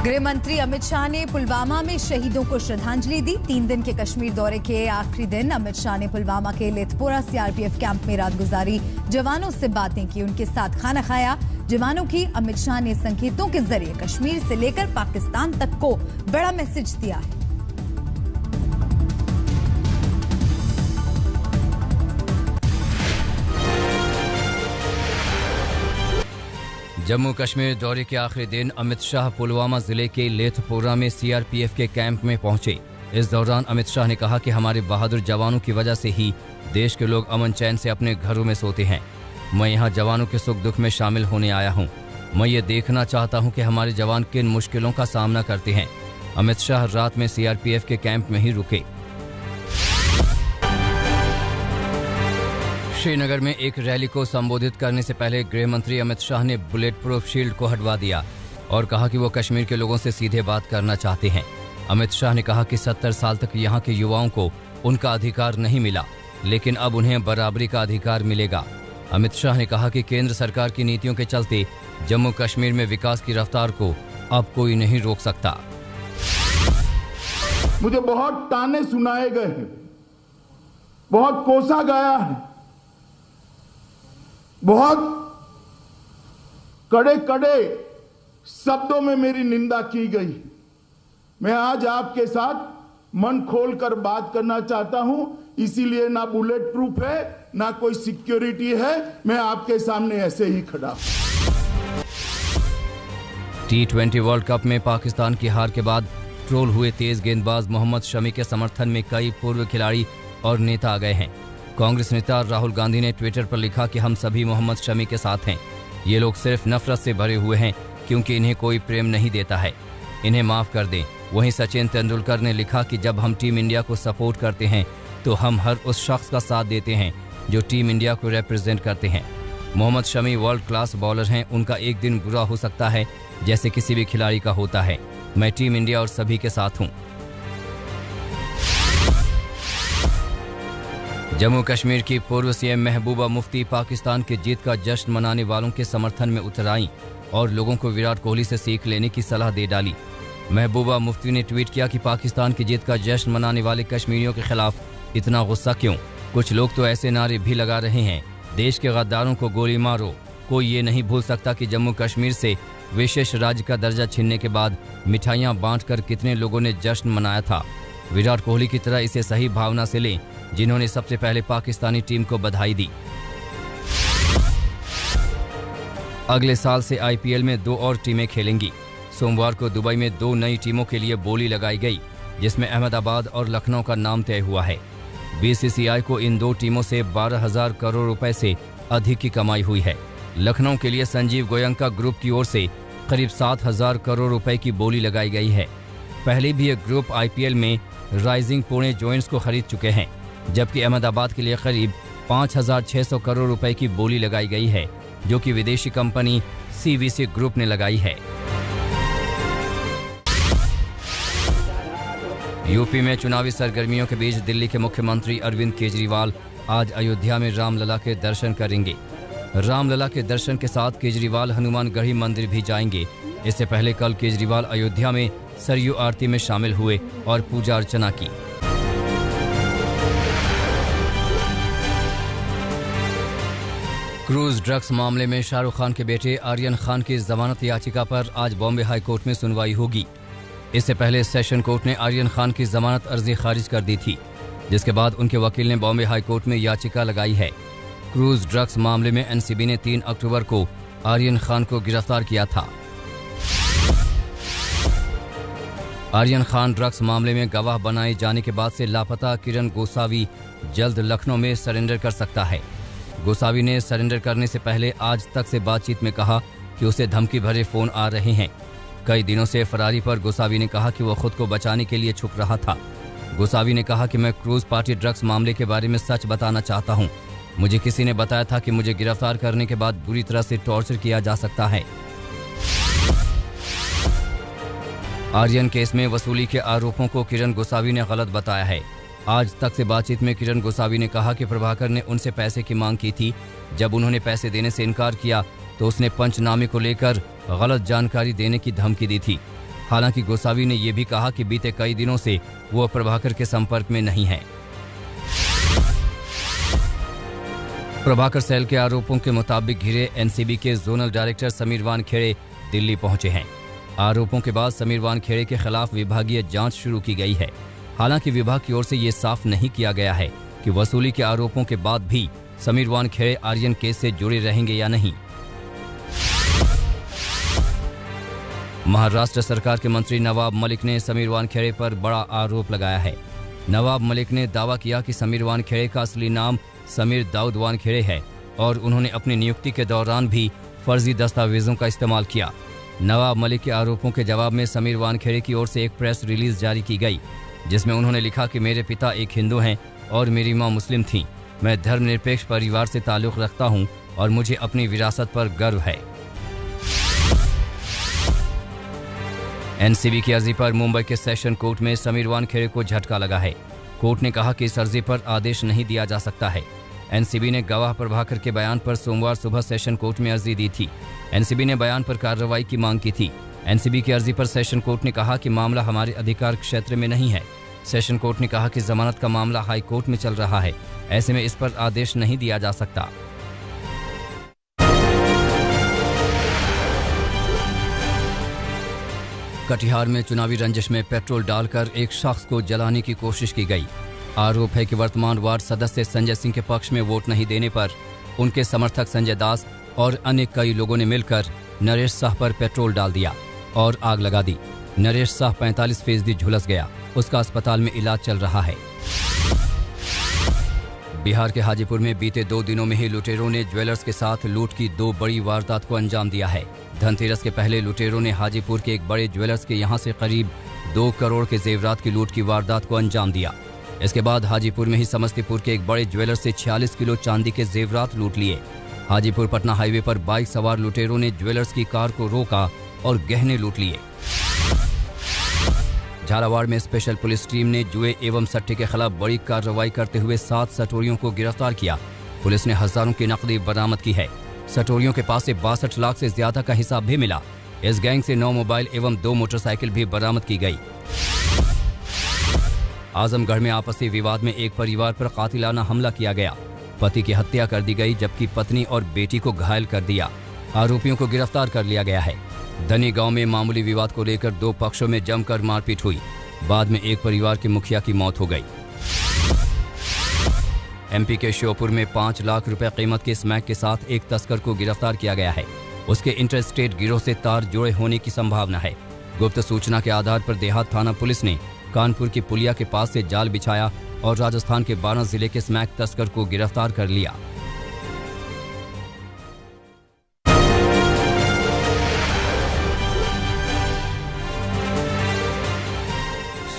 गृह मंत्री अमित शाह ने पुलवामा में शहीदों को श्रद्धांजलि दी। 3 दिन के कश्मीर दौरे के आखिरी दिन अमित शाह ने पुलवामा के लेथपोरा सीआरपीएफ कैंप में रात गुजारी। जवानों से बातें की, उनके साथ खाना खाया। जवानों की अमित शाह ने संकेतों के जरिए कश्मीर से लेकर पाकिस्तान तक को बड़ा मैसेज दिया है। जम्मू कश्मीर दौरे के आखिरी दिन अमित शाह पुलवामा जिले के लेथपोरा में सीआरपीएफ के कैंप में पहुंचे। इस दौरान अमित शाह ने कहा कि हमारे बहादुर जवानों की वजह से ही देश के लोग अमन चैन से अपने घरों में सोते हैं। मैं यहाँ जवानों के सुख दुख में शामिल होने आया हूँ। मैं ये देखना चाहता हूँ कि हमारे जवान किन मुश्किलों का सामना करते हैं। अमित शाह रात में सीआरपीएफ के कैंप में ही रुके। श्रीनगर में एक रैली को संबोधित करने से पहले गृह मंत्री अमित शाह ने बुलेट प्रूफ शील्ड को हटवा दिया और कहा कि वो कश्मीर के लोगों से सीधे बात करना चाहते हैं। अमित शाह ने कहा कि 70 साल तक यहाँ के युवाओं को उनका अधिकार नहीं मिला, लेकिन अब उन्हें बराबरी का अधिकार मिलेगा। अमित शाह ने कहा कि केंद्र सरकार की नीतियों के चलते जम्मू कश्मीर में विकास की रफ्तार को अब कोई नहीं रोक सकता। मुझे बहुत ताने सुनाए गए हैं, बहुत कोसा गया है, बहुत कड़े कड़े शब्दों में मेरी निंदा की गई। मैं आज आपके साथ मन खोलकर बात करना चाहता हूं, इसीलिए ना बुलेट प्रूफ है ना कोई सिक्योरिटी है, मैं आपके सामने ऐसे ही खड़ा। T20 वर्ल्ड कप में पाकिस्तान की हार के बाद ट्रोल हुए तेज गेंदबाज मोहम्मद शमी के समर्थन में कई पूर्व खिलाड़ी और नेता आ गए हैं। कांग्रेस नेता राहुल गांधी ने ट्विटर पर लिखा कि हम सभी मोहम्मद शमी के साथ हैं। ये लोग सिर्फ नफरत से भरे हुए हैं क्योंकि इन्हें कोई प्रेम नहीं देता है। इन्हें माफ कर दें। वहीं सचिन तेंदुलकर ने लिखा कि जब हम टीम इंडिया को सपोर्ट करते हैं तो हम हर उस शख्स का साथ देते हैं जो टीम इंडिया को रिप्रेजेंट करते हैं। Mohammed Shami world class bowler हैं। उनका एक दिन बुरा हो सकता है जैसे किसी भी खिलाड़ी का होता है। मैं टीम इंडिया और सभी के साथ हूँ। जम्मू कश्मीर की पूर्व सीएम महबूबा मुफ्ती पाकिस्तान की जीत का जश्न मनाने वालों के समर्थन में उतर आईं और लोगों को विराट कोहली से सीख लेने की सलाह दे डाली। महबूबा मुफ्ती ने ट्वीट किया कि पाकिस्तान की जीत का जश्न मनाने वाले कश्मीरियों के खिलाफ इतना गुस्सा क्यों? कुछ लोग तो ऐसे नारे भी लगा रहे हैं, देश के गद्दारों को गोली मारो। कोई ये नहीं भूल सकता कि जम्मू कश्मीर से विशेष राज्य का दर्जा छीनने के बाद मिठाइयाँ बांटकर कितने लोगों ने जश्न मनाया था। विराट कोहली की तरह इसे सही भावना से लें जिन्होंने सबसे पहले पाकिस्तानी टीम को बधाई दी। अगले साल से आईपीएल में 2 और टीमें खेलेंगी। सोमवार को दुबई में 2 नई टीमों के लिए बोली लगाई गई, जिसमें अहमदाबाद और लखनऊ का नाम तय हुआ है। बीसीसीआई को इन 2 टीमों से 12,000 करोड़ रुपए से अधिक की कमाई हुई है। लखनऊ के लिए संजीव गोयंका ग्रुप की ओर से करीब 7,000 करोड़ रुपए की बोली लगाई गई है। पहले भी ये ग्रुप आईपीएल में राइजिंग पुणे जॉइंट्स को खरीद चुके हैं, जबकि अहमदाबाद के लिए करीब 5,600 करोड़ रुपए की बोली लगाई गई है, जो कि विदेशी कंपनी सीवीसी ग्रुप ने लगाई है। यूपी में चुनावी सरगर्मियों के बीच दिल्ली के मुख्यमंत्री अरविंद केजरीवाल आज अयोध्या में रामलला के दर्शन करेंगे। रामलला के दर्शन के साथ केजरीवाल हनुमानगढ़ी मंदिर भी जाएंगे। इससे पहले कल केजरीवाल अयोध्या में सरयू आरती में शामिल हुए और पूजा अर्चना की। क्रूज ड्रग्स मामले में शाहरुख खान के बेटे आर्यन खान की जमानत याचिका पर आज बॉम्बे हाई कोर्ट में सुनवाई होगी। इससे पहले सेशन कोर्ट ने आर्यन खान की जमानत अर्जी खारिज कर दी थी, जिसके बाद उनके वकील ने बॉम्बे हाई कोर्ट में याचिका लगाई है। क्रूज ड्रग्स मामले में एनसीबी ने 3 अक्टूबर को आर्यन खान को गिरफ्तार किया था। आर्यन खान ड्रग्स मामले में गवाह बनाए जाने के बाद से लापता किरण गोसावी जल्द लखनऊ में सरेंडर कर सकता है। गोसावी ने सरेंडर करने से पहले आज तक से बातचीत में कहा कि उसे धमकी भरे फोन आ रहे हैं। कई दिनों से फरारी पर गोसावी ने कहा कि वो खुद को बचाने के लिए छुप रहा था। गोसावी ने कहा कि मैं क्रूज पार्टी ड्रग्स मामले के बारे में सच बताना चाहता हूं। मुझे किसी ने बताया था कि मुझे गिरफ्तार करने के बाद बुरी तरह से टॉर्चर किया जा सकता है। आर्यन केस में वसूली के आरोपों को किरण गोसावी ने गलत बताया है। आज तक से बातचीत में किरण गोसावी ने कहा कि प्रभाकर ने उनसे पैसे की मांग की थी। जब उन्होंने पैसे देने से इनकार किया तो उसने पंचनामे को लेकर गलत जानकारी देने की धमकी दी थी। हालांकि गोसावी ने यह भी कहा कि बीते कई दिनों से वो प्रभाकर के संपर्क में नहीं है। प्रभाकर सेल के आरोपों के मुताबिक घिरे एनसीबी के जोनल डायरेक्टर समीर वानखेड़े दिल्ली पहुंचे हैं। आरोपों के बाद समीर वानखेड़े के खिलाफ विभागीय जांच शुरू की गई है। हालांकि विभाग की ओर से ये साफ नहीं किया गया है कि वसूली के आरोपों के बाद भी समीर वानखेड़े आर्यन केस से जुड़े रहेंगे या नहीं। महाराष्ट्र सरकार के मंत्री नवाब मलिक ने समीर वानखेड़े पर बड़ा आरोप लगाया है। नवाब मलिक ने दावा किया कि समीर वानखेड़े का असली नाम समीर दाऊद वानखेड़े है और उन्होंने अपनी नियुक्ति के दौरान भी फर्जी दस्तावेजों का इस्तेमाल किया। नवाब मलिक के आरोपों के जवाब में समीर वानखेड़े की ओर से एक प्रेस रिलीज जारी की गई, जिसमें उन्होंने लिखा कि मेरे पिता एक हिंदू हैं और मेरी मां मुस्लिम थीं। मैं धर्मनिरपेक्ष परिवार से ताल्लुक़ रखता हूं और मुझे अपनी विरासत पर गर्व है। एनसीबी की अर्जी पर मुंबई के सेशन कोर्ट में समीर वानखेड़े को झटका लगा है। कोर्ट ने कहा कि इस अर्जी पर आदेश नहीं दिया जा सकता है। एनसीबी ने गवाह प्रभाकर के बयान पर सोमवार सुबह सेशन कोर्ट में अर्जी दी थी। एनसीबी ने बयान पर कार्रवाई की मांग की थी। एनसीबी की अर्जी पर सेशन कोर्ट ने कहा कि मामला हमारे अधिकार क्षेत्र में नहीं है। सेशन कोर्ट ने कहा कि जमानत का मामला हाई कोर्ट में चल रहा है, ऐसे में इस पर आदेश नहीं दिया जा सकता। कटिहार में चुनावी रंजिश में पेट्रोल डालकर एक शख्स को जलाने की कोशिश की गई। आरोप है कि वर्तमान वार्ड सदस्य संजय सिंह के पक्ष में वोट नहीं देने पर उनके समर्थक संजय दास और अन्य कई लोगों ने मिलकर नरेश शाह पर पेट्रोल डाल दिया और आग लगा दी। नरेश शाह 45% झुलस गया, उसका अस्पताल में इलाज चल रहा है। बिहार के हाजीपुर में बीते 2 दिनों में ही लुटेरों ने ज्वेलर्स के साथ लूट की 2 बड़ी वारदात को अंजाम दिया है। धनतेरस के पहले लुटेरों ने हाजीपुर के एक बड़े ज्वेलर्स के यहां से करीब 2 करोड़ के जेवरात की लूट की वारदात को अंजाम दिया। इसके बाद हाजीपुर में ही समस्तीपुर के एक बड़े ज्वेलर्स से 46 किलो चांदी के जेवरात लूट लिए। हाजीपुर पटना हाईवे पर बाइक सवार लुटेरों ने ज्वेलर्स की कार को रोका और गहने लूट लिए। झालावाड़ में स्पेशल पुलिस टीम ने जुए एवं सट्टे के खिलाफ बड़ी कार्रवाई करते हुए 7 सटोरियों को गिरफ्तार किया। पुलिस ने हजारों की नकदी बरामद की है। सटोरियों के पास से 62 लाख से ज्यादा का हिसाब भी मिला। इस गैंग से 9 मोबाइल एवं 2 मोटरसाइकिल भी बरामद की गई। आजमगढ़ में आपसी विवाद में एक परिवार पर कातिलाना हमला किया गया। पति की हत्या कर दी गई जबकि पत्नी और बेटी को घायल कर दिया। आरोपियों को गिरफ्तार कर लिया गया है। धनी गांव में मामूली विवाद को लेकर 2 पक्षों में जमकर मारपीट हुई। बाद में एक परिवार के मुखिया की मौत हो गई। एमपी के श्योपुर में 5 लाख रुपए कीमत के स्मैक के साथ एक तस्कर को गिरफ्तार किया गया है। उसके इंटरस्टेट गिरोह से तार जुड़े होने की संभावना है। गुप्त सूचना के आधार पर देहात थाना पुलिस ने कानपुर की पुलिया के पास से जाल बिछाया और राजस्थान के 12 जिले के स्मैक तस्कर को गिरफ्तार कर लिया।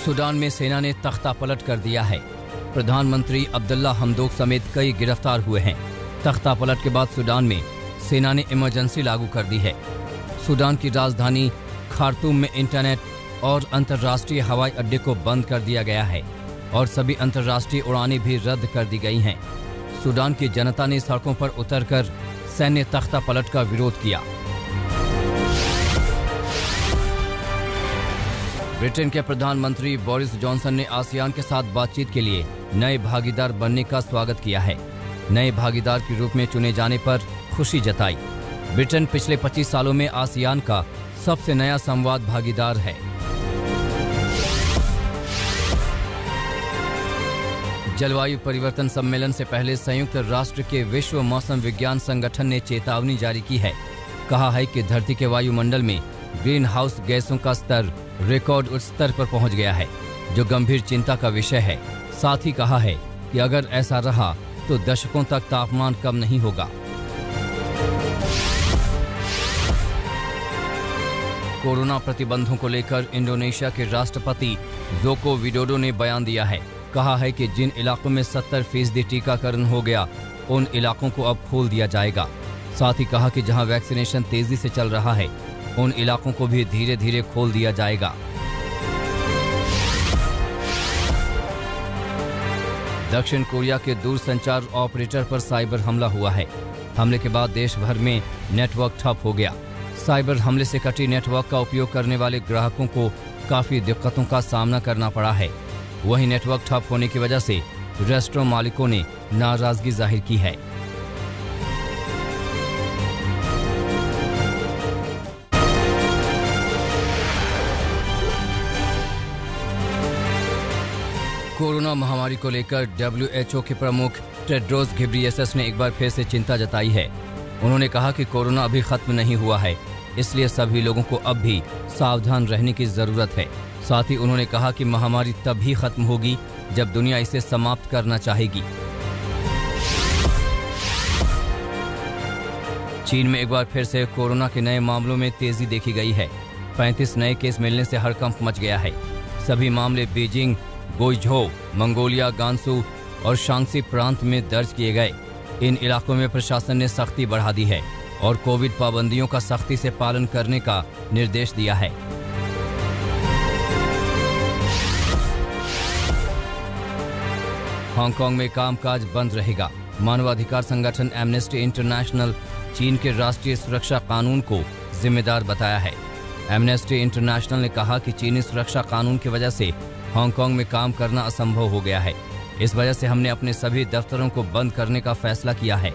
सूडान में सेना ने तख्ता पलट कर दिया है। प्रधानमंत्री अब्दुल्ला हमदोक समेत कई गिरफ्तार हुए हैं। तख्ता पलट के बाद सूडान में सेना ने इमरजेंसी लागू कर दी है। सूडान की राजधानी खार्तूम में इंटरनेट और अंतर्राष्ट्रीय हवाई अड्डे को बंद कर दिया गया है और सभी अंतर्राष्ट्रीय उड़ानें भी रद्द कर दी गई हैं। सूडान की जनता ने सड़कों पर उतरकर सैन्य तख्ता पलट का विरोध किया। ब्रिटेन के प्रधानमंत्री बोरिस जॉनसन ने आसियान के साथ बातचीत के लिए नए भागीदार बनने का स्वागत किया है। नए भागीदार के रूप में चुने जाने पर खुशी जताई। ब्रिटेन पिछले 25 सालों में आसियान का सबसे नया संवाद भागीदार है। जलवायु परिवर्तन सम्मेलन से पहले संयुक्त राष्ट्र के विश्व मौसम विज्ञान संगठन ने चेतावनी जारी की है। कहा है कि धरती के वायुमंडल में ग्रीन हाउस गैसों का स्तर रिकॉर्ड उच्च स्तर पर पहुंच गया है, जो गंभीर चिंता का विषय है। साथ ही कहा है कि अगर ऐसा रहा तो दशकों तक तापमान कम नहीं होगा। कोरोना प्रतिबंधों को लेकर इंडोनेशिया के राष्ट्रपति जोको विडोडो ने बयान दिया है। कहा है कि जिन इलाकों में 70% टीकाकरण हो गया, उन इलाकों को अब खोल दिया जाएगा। साथ ही कहा कि जहां वैक्सीनेशन तेजी से चल रहा है, उन इलाकों को भी धीरे धीरे खोल दिया जाएगा। दक्षिण कोरिया के दूरसंचार ऑपरेटर पर साइबर हमला हुआ है। हमले के बाद देश भर में नेटवर्क ठप हो गया। साइबर हमले से कटी नेटवर्क का उपयोग करने वाले ग्राहकों को काफी दिक्कतों का सामना करना पड़ा है। वहीं नेटवर्क ठप होने की वजह से रेस्टोरेंट मालिकों ने नाराजगी जाहिर की है। कोरोना महामारी को लेकर WHO के प्रमुख टेड्रोस घेब्रियेसस ने एक बार फिर से चिंता जताई है। उन्होंने कहा कि कोरोना अभी खत्म नहीं हुआ है, इसलिए सभी लोगों को अब भी सावधान रहने की जरूरत है। साथ ही उन्होंने कहा कि महामारी तभी खत्म होगी जब दुनिया इसे समाप्त करना चाहेगी। चीन में एक बार फिर से कोरोना के नए मामलों में तेजी देखी गई है। 35 नए केस मिलने से हड़कंप मच गया है। सभी मामले बीजिंग, गुइझो, मंगोलिया, गांसू और शांगसी प्रांत में दर्ज किए गए। इन इलाकों में प्रशासन ने सख्ती बढ़ा दी है और कोविड पाबंदियों का सख्ती से पालन करने का निर्देश दिया है। हांगकांग में कामकाज बंद रहेगा। मानवाधिकार संगठन एमनेस्टी इंटरनेशनल चीन के राष्ट्रीय सुरक्षा कानून को जिम्मेदार बताया है। एमनेस्टी इंटरनेशनल ने कहा कि चीनी सुरक्षा कानून की वजह से हांगकांग में काम करना असंभव हो गया है। इस वजह से हमने अपने सभी दफ्तरों को बंद करने का फैसला किया है।